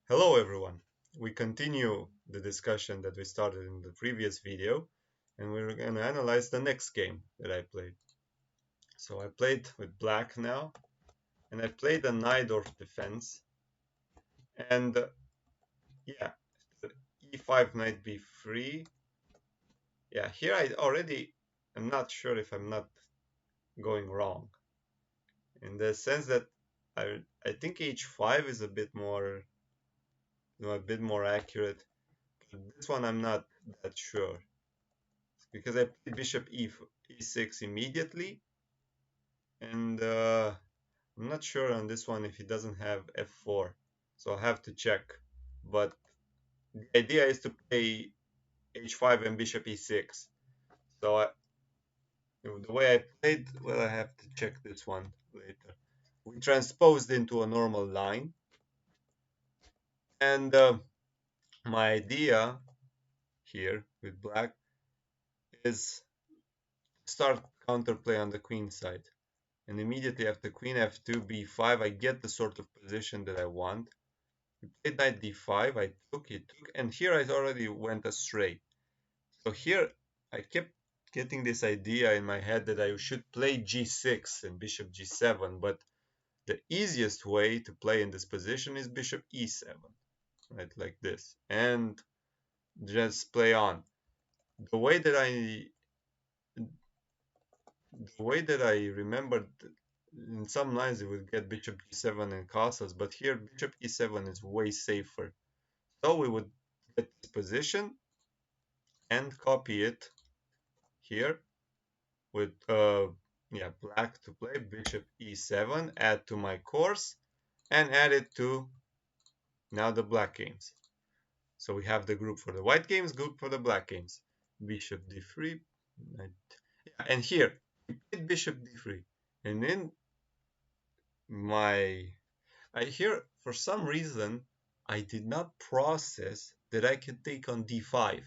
Hello everyone. We continue the discussion that we started in the previous video, and we're going to analyze the next game that I played. So I played with black now, and I played a Najdorf defense, and yeah, the e5 knight b3. Yeah, here I already am not sure if I'm not going wrong, in the sense that I think h5 is a bit more accurate. But this one I'm not that sure. Because I played bishop e6 immediately, and I'm not sure on this one if he doesn't have f4, so I'll have to check. But the idea is to play h5 and bishop e6. So the way I played, well, I have to check this one later. We transposed into a normal line, and my idea here with black is start counterplay on the queen side. And immediately after queen f2, b5, I get the sort of position that I want. We played knight d5, I took, he took, and here I already went astray. So here I kept getting this idea in my head that I should play g6 and bishop g7, but the easiest way to play in this position is bishop e7, right, like this, and just play on. The way that I remembered, in some lines it would get bishop g7 and castles, but here bishop e7 is way safer. So we would get this position and copy it here with black to play bishop e7, add to my course, and add it to now the black games. So we have the group for the white games, group for the black games. Bishop d3, and here we played bishop d3, and then my I here for some reason I did not process that I could take on d5.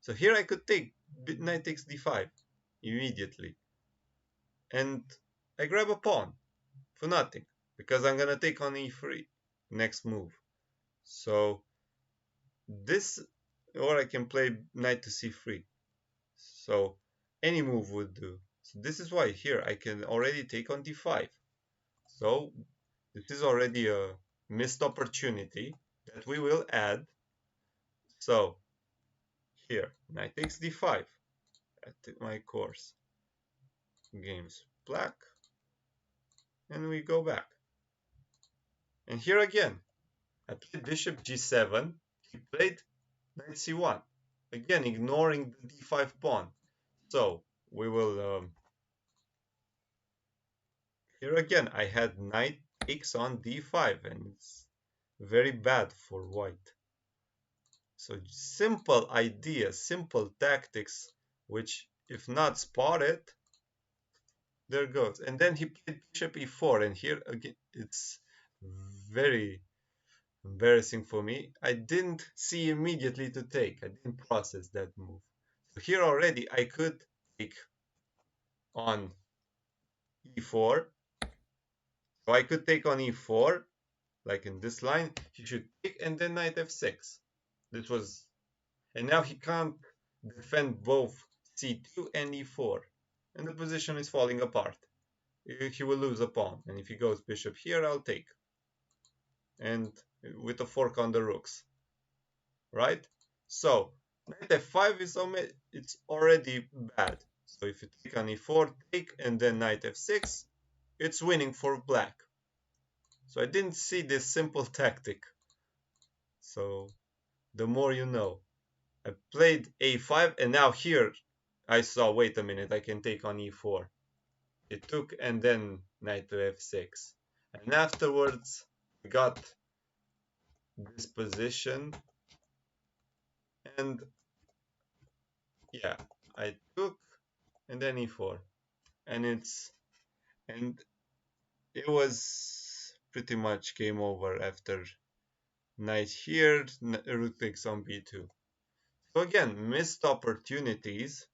So here I could take knight takes d5 immediately, and I grab a pawn for nothing because I'm gonna take on e3 next move. So this, or I can play knight to c3. So any move would do. So this is why here I can already take on d5. So this is already a missed opportunity that we will add. So here knight takes d5 at my course games black, and we go back. And here again, I played bishop g7, he played knight c1, again ignoring the d5 pawn. So we will, here again I had knight takes on d5, and it's very bad for white. So simple ideas, simple tactics, which if not spotted, there goes. And then he played bishop e4, and here again it's very embarrassing for me. I didn't see immediately to take. I didn't process that move. So here already I could take on e4. So I could take on e4, like in this line. He should take and then knight f6. This was, and now he can't defend both c2 and e4. And the position is falling apart. He will lose a pawn. And if he goes bishop here, I'll take. And with a fork on the rooks. Right? So knight f5 is it's already bad. So if you take on e4, take, and then knight f6, it's winning for black. So I didn't see this simple tactic. So the more you know. I played a5, and now here I saw, wait a minute, I can take on e4. It took, and then knight to f6. And afterwards, we got this position, and yeah, I took, and then e4. And it was pretty much game over after knight here, rook takes on b2. So again, missed opportunities,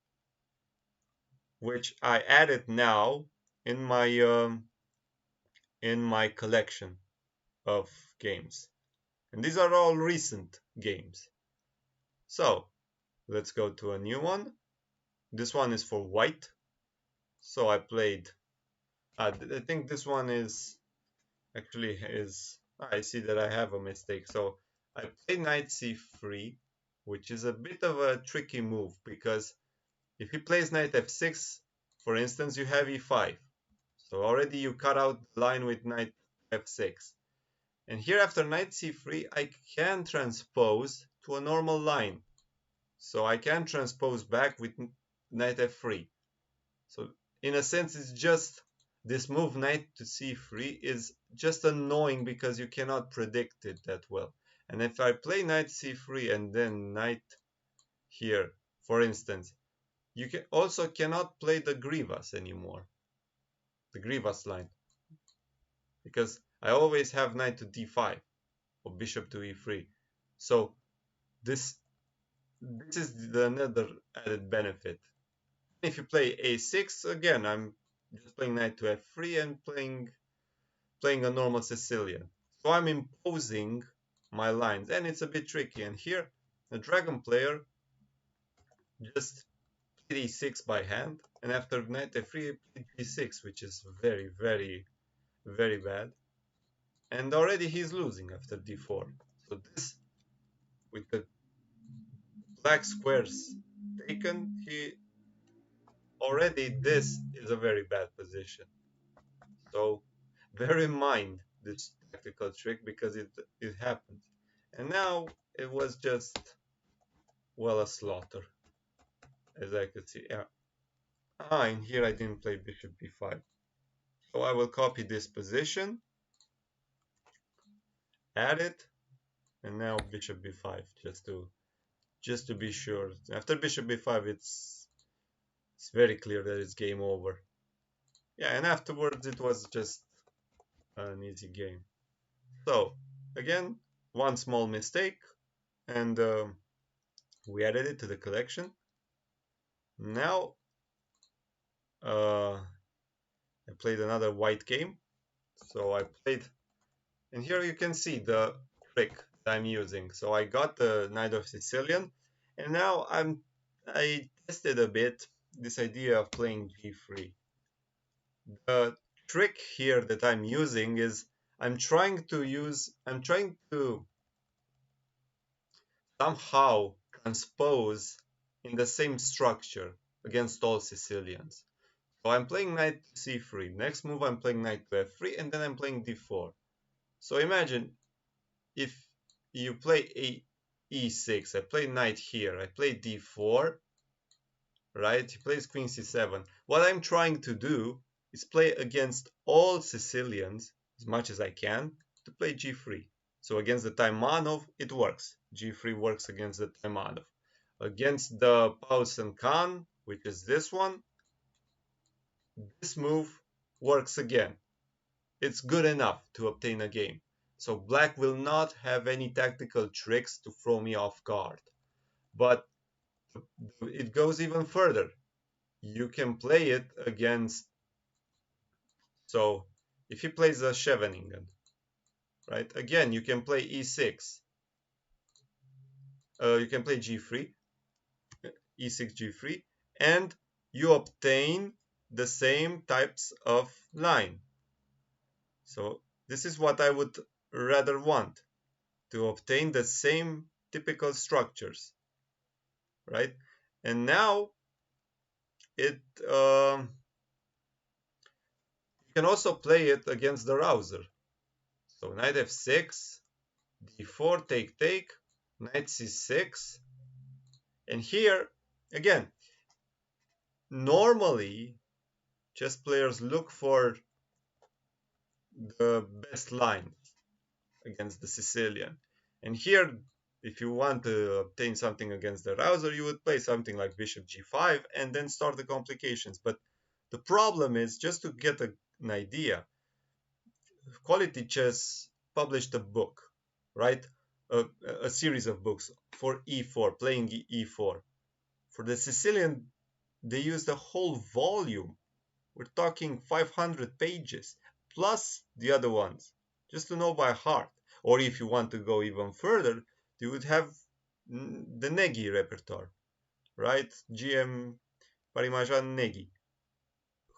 which I added now in my collection of games. And these are all recent games. So let's go to a new one. This one is for white. So I played, I think this one is actually is, I see that I have a mistake. So I played knight c3, which is a bit of a tricky move because if he plays knight f6, for instance, you have e5. So already you cut out the line with knight f6. And here after knight c3, I can transpose to a normal line. So I can transpose back with knight f3. So in a sense, it's just this move knight to c3 is just annoying because you cannot predict it that well. And if I play knight c3 and then knight here, for instance, you can also cannot play the Grivas anymore, the Grivas line, because I always have knight to d5 or bishop to e3. So this is another added benefit. If you play a6, again, I'm just playing knight to f3 and playing a normal Sicilian. So I'm imposing my lines, and it's a bit tricky. And here, the dragon player just played e6 by hand, and after knight f3, played g6, which is very, very, very bad. And already he's losing after d4. So this, with the black squares taken, he already this is a very bad position. So bear in mind this tactical trick because it happens. And now it was just, well, a slaughter, as I could see. Yeah. Ah, and here I didn't play bishop b5. So I will copy this position, add it, and now bishop b5 just to be sure. After bishop b5 it's very clear that it's game over. Yeah, and afterwards it was just an easy game. So again, one small mistake, and we added it to the collection. Now I played another white game. So I played, and here you can see the trick that I'm using. So I got the Knight of Sicilian, and now I tested a bit this idea of playing g3. The trick here that I'm using is I'm trying to somehow transpose in the same structure against all Sicilians. So I'm playing knight to c3. Next move I'm playing knight to f3, and then I'm playing d4. So imagine if you play e6, I play knight here, I play d4, right? He plays queen c7. What I'm trying to do is play against all Sicilians as much as I can to play g3. So against the Taimanov, it works. g3 works against the Taimanov. Against the Paulsen Khan, which is this one, this move works again. It's good enough to obtain a game. So black will not have any tactical tricks to throw me off guard. But it goes even further. You can play it against, so if he plays a Scheveningen, right? Again, you can play e6. You can play g3, e6, g3, and you obtain the same types of line. So this is what I would rather want, to obtain the same typical structures, right? And now it you can also play it against the rouser. So knight f6, d4, take, knight c6, and here again, normally chess players look for the best lines against the Sicilian. And here, if you want to obtain something against the rouser, you would play something like bishop g5 and then start the complications. But the problem is, just to get an idea, Quality Chess published a book, right? A series of books for e4, playing e4. For the Sicilian, they used a whole volume. We're talking 500 pages, plus the other ones, just to know by heart. Or if you want to go even further, you would have the Negi repertoire, right? GM Parimijan Negi,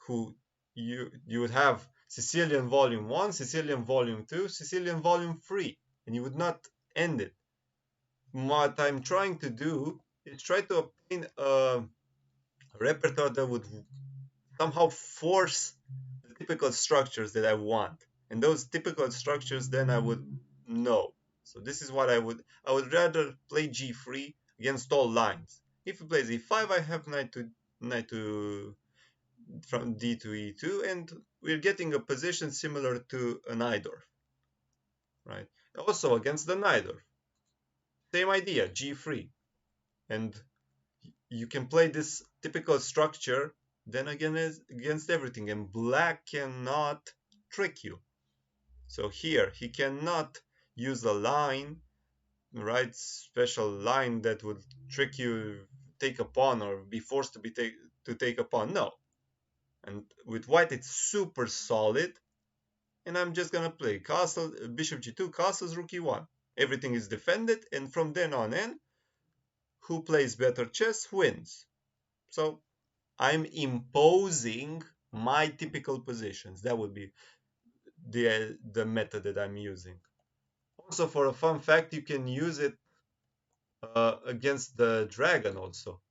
who you would have Sicilian Volume 1, Sicilian Volume 2, Sicilian Volume 3, and you would not end it. What I'm trying to do is try to obtain a repertoire that would somehow force the typical structures that I want. And those typical structures then I would know. So this is what I would rather play G3 against all lines. If he plays E5, I have knight to from D to E2, and we're getting a position similar to an Najdorf, right? Also against the Najdorf, same idea, G3, and you can play this typical structure then again against everything, and black cannot trick you. So here he cannot use a line, right? Special line that would trick you, take a pawn, or be forced to take a pawn. No. And with white, it's super solid. And I'm just gonna play castle, bishop g2, castles, rook e1. Everything is defended, and from then on in, who plays better chess wins. So I'm imposing my typical positions. That would be the method that I'm using. Also, for a fun fact, you can use it against the dragon also,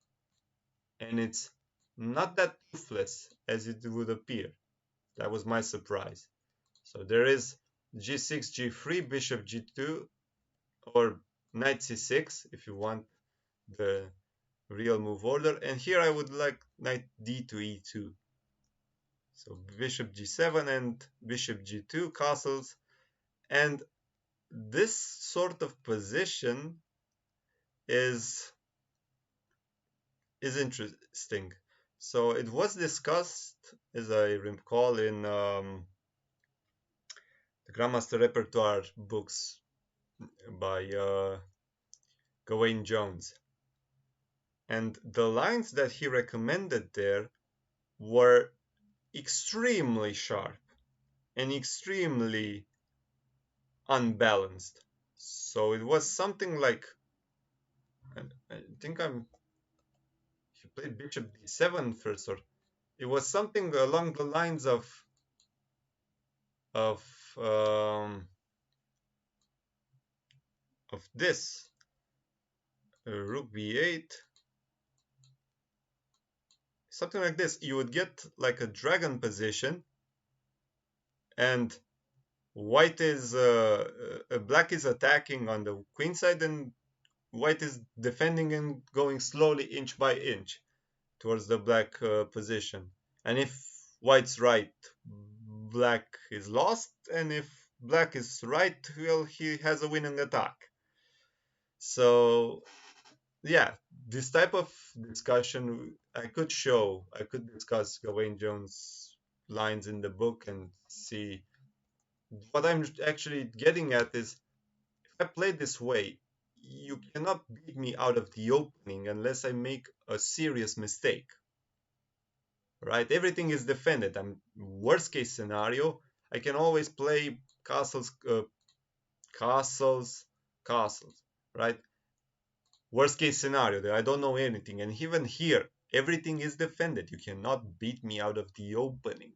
and it's not that toothless as it would appear. That was my surprise. So there is g6, g3, bishop g2, or knight c6 if you want the real move order. And here I would like knight d to e2. So bishop g7 and bishop g2 castles. And this sort of position is interesting. So it was discussed, as I recall, in the Grandmaster Repertoire books by Gawain Jones. And the lines that he recommended there were extremely sharp and extremely unbalanced. So it was something like, I think he played bishop d7 first, or it was something along the lines of um, of this rook b8, something like this. You would get like a dragon position, and white is black is attacking on the queen side, and white is defending and going slowly inch by inch towards the black position. And if white's right, black is lost, and if black is right, well, he has a winning attack. So yeah, this type of discussion I could discuss Gawain Jones lines in the book and see. What I'm actually getting at is, if I play this way, you cannot beat me out of the opening unless I make a serious mistake, right? Everything is defended. I'm worst case scenario, I can always play castles, castles, castles, right? Worst case scenario that I don't know anything, and even here, everything is defended. You cannot beat me out of the opening.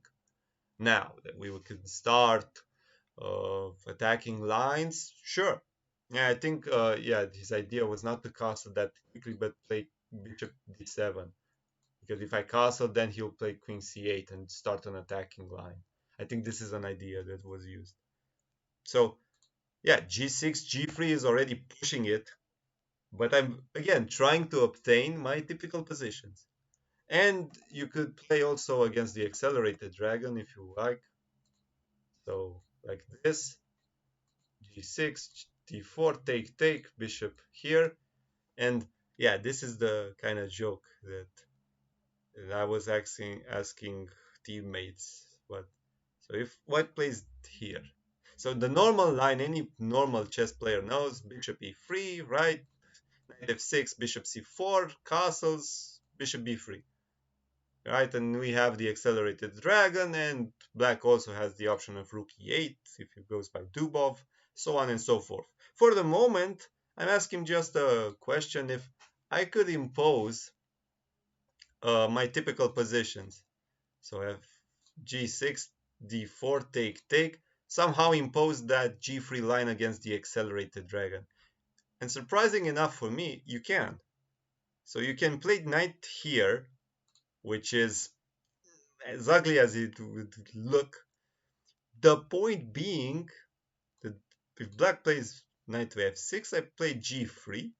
Now that we can start attacking lines, sure. Yeah, I think yeah, his idea was not to castle that quickly, but play bishop d7. Because if I castle, then he'll play queen c8 and start an attacking line. I think this is an idea that was used. So yeah, g6, g3 is already pushing it, but I'm again trying to obtain my typical positions. And you could play also against the accelerated dragon if you like. So like this, g6, d4, take, bishop here. And yeah, this is the kind of joke that I was asking teammates. What? So if white plays here, so the normal line, any normal chess player knows, bishop e3, right? Knight f6, bishop c4, castles, bishop b3, right? And we have the accelerated dragon, and black also has the option of rook e8 if it goes by Dubov. so on and so forth. For the moment, I'm asking just a question if I could impose my typical positions. So I have g6, d4, take, take, somehow impose that g3 line against the accelerated dragon. And surprising enough for me, you can. So you can play knight here, which is as ugly as it would look. The point being that if black plays knight to f6, I play g3,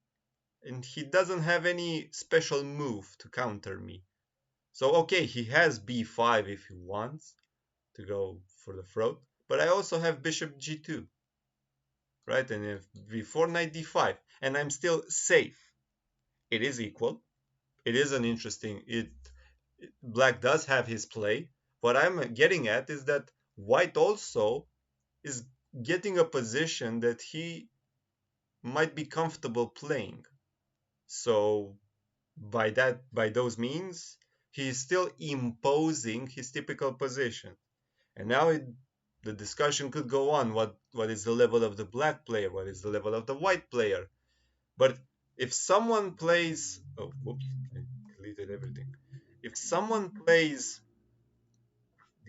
and he doesn't have any special move to counter me. So okay, he has b5 if he wants to go for the throat, but I also have bishop g2, right? And if before knight d5, and I'm still safe. It is equal. It is an interesting. Black does have his play. What I'm getting at is that white also is getting a position that he might be comfortable playing. So by those means, he is still imposing his typical position. And now the discussion could go on. What is the level of the black player? What is the level of the white player? But if someone plays, oh, whoops, I deleted everything. If someone plays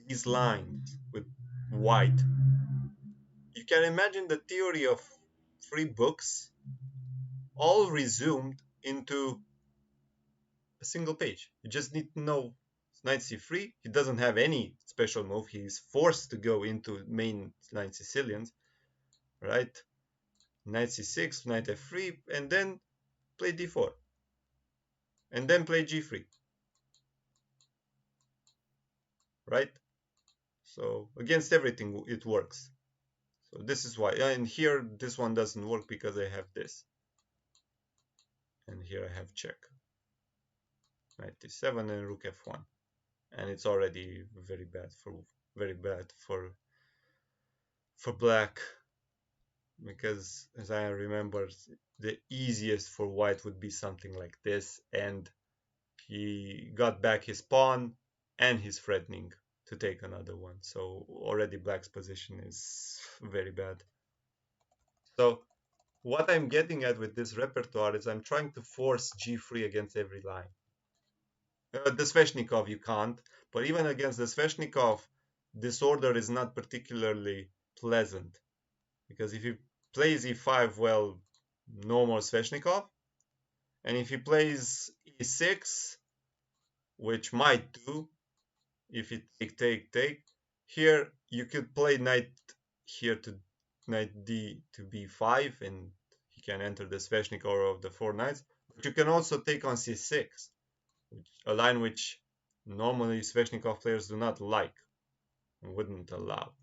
these lines with white, you can imagine the theory of three books all resumed into a single page. You just need to know knight c3. He doesn't have any special move. He's forced to go into main line Sicilians, right? Knight c6, knight f3, and then play d4, and then play g3, right? So against everything it works. So this is why. And here this one doesn't work because I have this, and here I have check. Knight d7 and rook f1, and it's already very bad for black, because as I remember, the easiest for white would be something like this, and he got back his pawn and he's threatening to take another one. So already black's position is very bad. So what I'm getting at with this repertoire is I'm trying to force g3 against every line. The Sveshnikov you can't, but even against the Sveshnikov, this order is not particularly pleasant, because if he plays e5, well, no more Sveshnikov, and if he plays e6, which might do, if he take, here you could play knight here to knight d to b5, and he can enter the Sveshnikov of the four knights, but you can also take on c6, a line which normally Sveshnikov players do not like and wouldn't allow.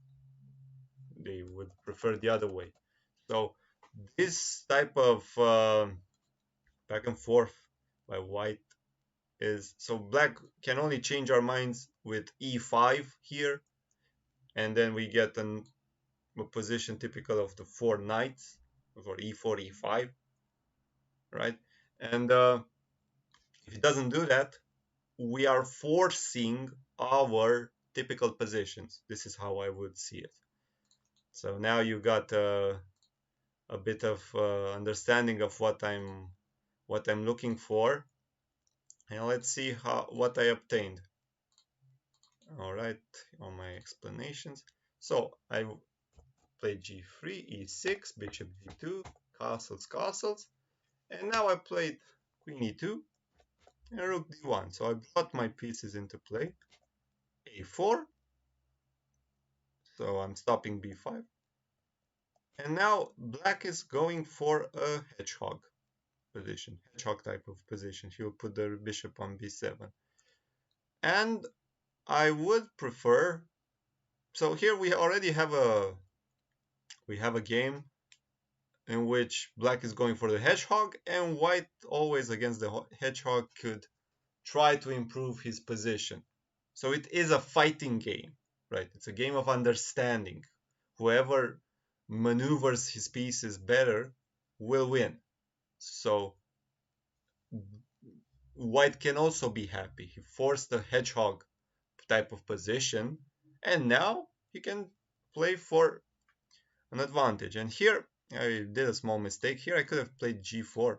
They would prefer the other way. So this type of back and forth by white is, so black can only change our minds with e5 here, and then we get a position typical of the four knights for e4, e5, right? And if it doesn't do that, we are forcing our typical positions. This is how I would see it. So now you got a bit of understanding of what I'm looking for, and let's see what I obtained. All right, on my explanations. So I played g3, e6, bishop g2, castles, and now I played queen e2 and rook d1. So I brought my pieces into play. a4, so I'm stopping b5. And now black is going for a hedgehog position, hedgehog type of position. He will put the bishop on b7. And I would prefer, so here we already have a game in which black is going for the hedgehog, and white always against the hedgehog could try to improve his position. So it is a fighting game, right? It's a game of understanding. Whoever maneuvers his pieces better will win. So white can also be happy. He forced the hedgehog type of position, and now he can play for an advantage. And here I did a small mistake. Here I could have played g4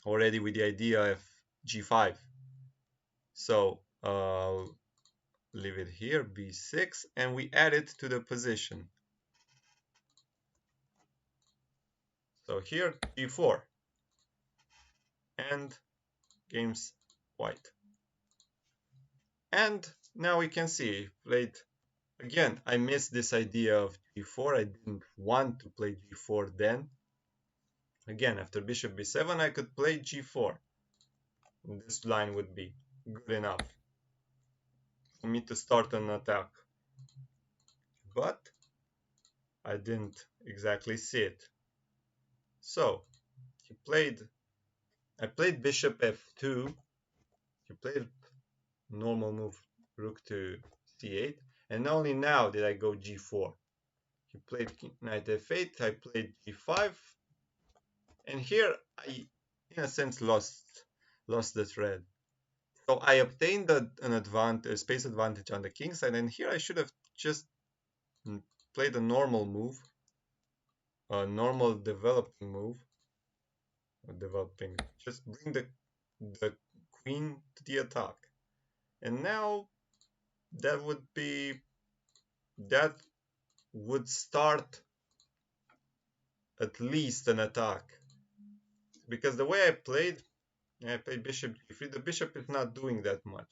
already with the idea of g5. So leave it here, b6, and we add it to the position. So here g4 and game's white. And now we can see played again. I missed this idea of g4. I didn't want to play g4 then. Again, after bishop b7, I could play g4. And this line would be good enough for me to start an attack. But I didn't exactly see it. So I played bishop f2. He played normal move rook to c8, and only now did I go g4. He played knight f8, I played g5, and here I, in a sense, lost the thread. So I obtained an advantage, a space advantage on the king side, and here I should have just played a normal move, a normal developing move, just bring the queen to the attack. And now that would start at least an attack, because the way I played bishop g3. The bishop is not doing that much.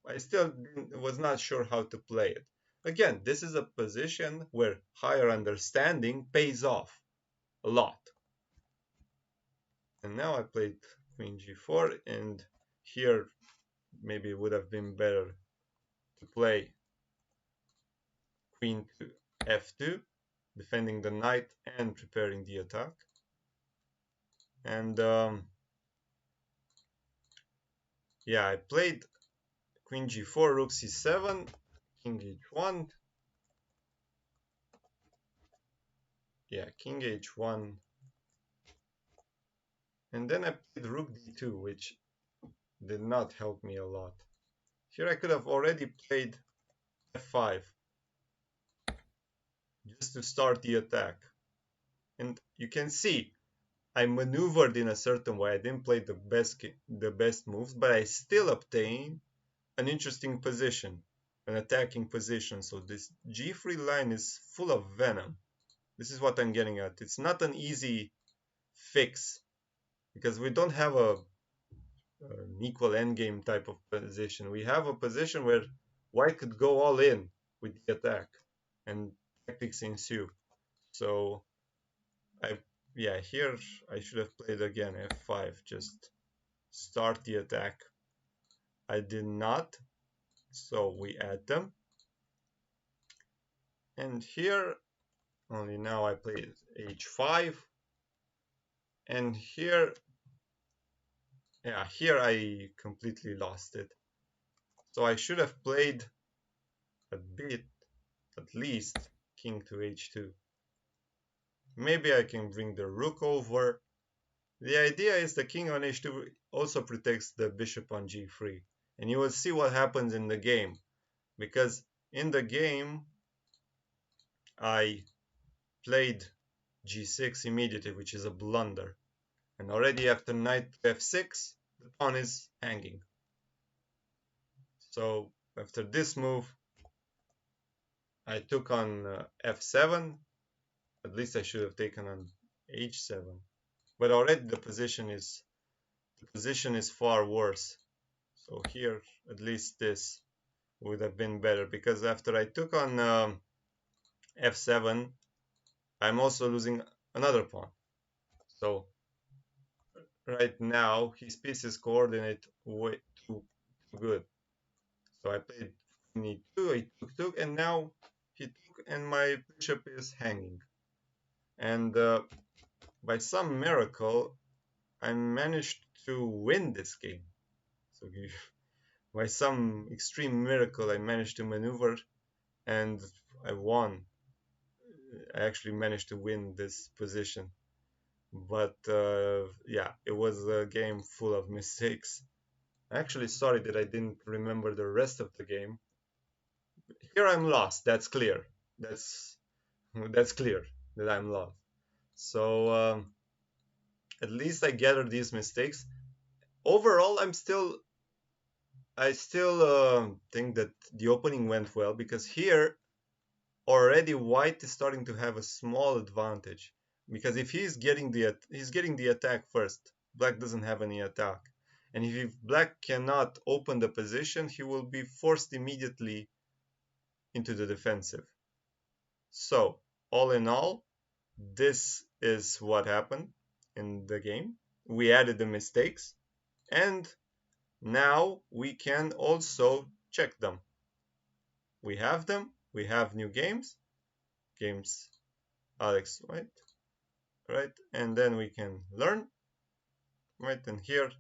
I still was not sure how to play it. Again, this is a position where higher understanding pays off a lot. And now I played queen g4, and here maybe it would have been better to play queen to f2, defending the knight and preparing the attack. And yeah, I played queen g4, rook c7, king h1. Yeah, king h1. And then I played rook d2, which did not help me a lot. Here I could have already played f5 just to start the attack. And you can see I maneuvered in a certain way. I didn't play the best moves, but I still obtained an interesting position, an attacking position. So this g3 line is full of venom. This is what I'm getting at. It's not an easy fix because we don't have an equal endgame type of position. We have a position where white could go all in with the attack and tactics ensue. So here I should have played again f5, just start the attack. I did not, so we add them. And here, only now I played h5. And here I completely lost it. So I should have played a bit, at least, king to h2. Maybe I can bring the rook over. The idea is the king on h2 also protects the bishop on g3. And you will see what happens in the game. Because in the game, I played g6 immediately, which is a blunder. And already after knight f6, the pawn is hanging. So after this move, I took on f7. At least I should have taken on h7. But already the position is far worse. So here, at least this would have been better, because after I took on f7, I'm also losing another pawn. So right now his pieces coordinate way too good. So I played queen e2, I took, and now he took, and my bishop is hanging. And by some miracle, I managed to win this game. So by some extreme miracle, I managed to maneuver, and I won. I actually managed to win this position. But yeah, it was a game full of mistakes. Actually, sorry that I didn't remember the rest of the game. Here I'm lost, that's clear. That's That's clear that I'm lost. So at least I gathered these mistakes. Overall, I still think that the opening went well because here already white is starting to have a small advantage because if he's getting the attack first, black doesn't have any attack, and if black cannot open the position, he will be forced immediately into the defensive. So all in all, this is what happened in the game. We added the mistakes, and now we can also check them. We have them. We have new games Alex, right, and then we can learn, right, and here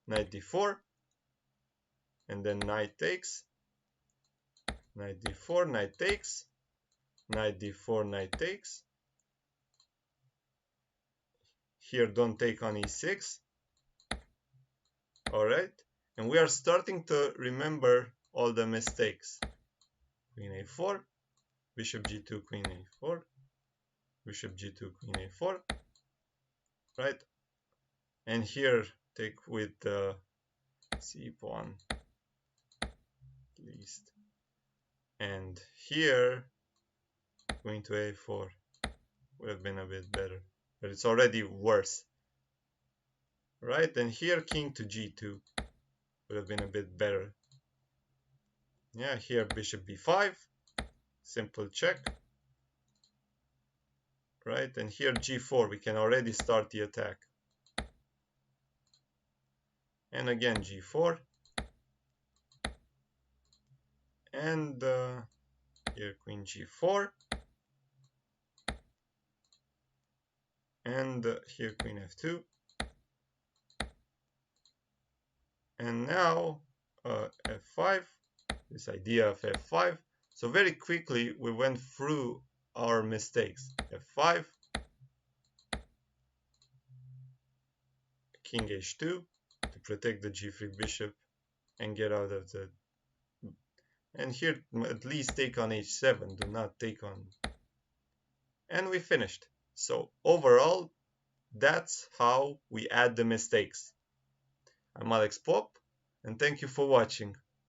knight d4, and then knight takes, knight d4, knight takes, knight d4, knight takes. Here don't take on e6. All right, and we are starting to remember all the mistakes. Queen a4, bishop g2, queen a4, bishop g2, queen a4, right, and here take with the c pawn at least, and here going to a4 would have been a bit better, but it's already worse, right? And here king to g2 would have been a bit better. Yeah, here bishop b5, simple check, right? And here g4, we can already start the attack. And again g4, and here queen g4, and here queen f2, and now f5, this idea of f5. So very quickly we went through our mistakes. f5, king h2 to protect the g3 bishop and get out of the, and here at least take on h7, do not take on, and we finished. So overall, that's how we add the mistakes. I'm Alex Pop, and thank you for watching.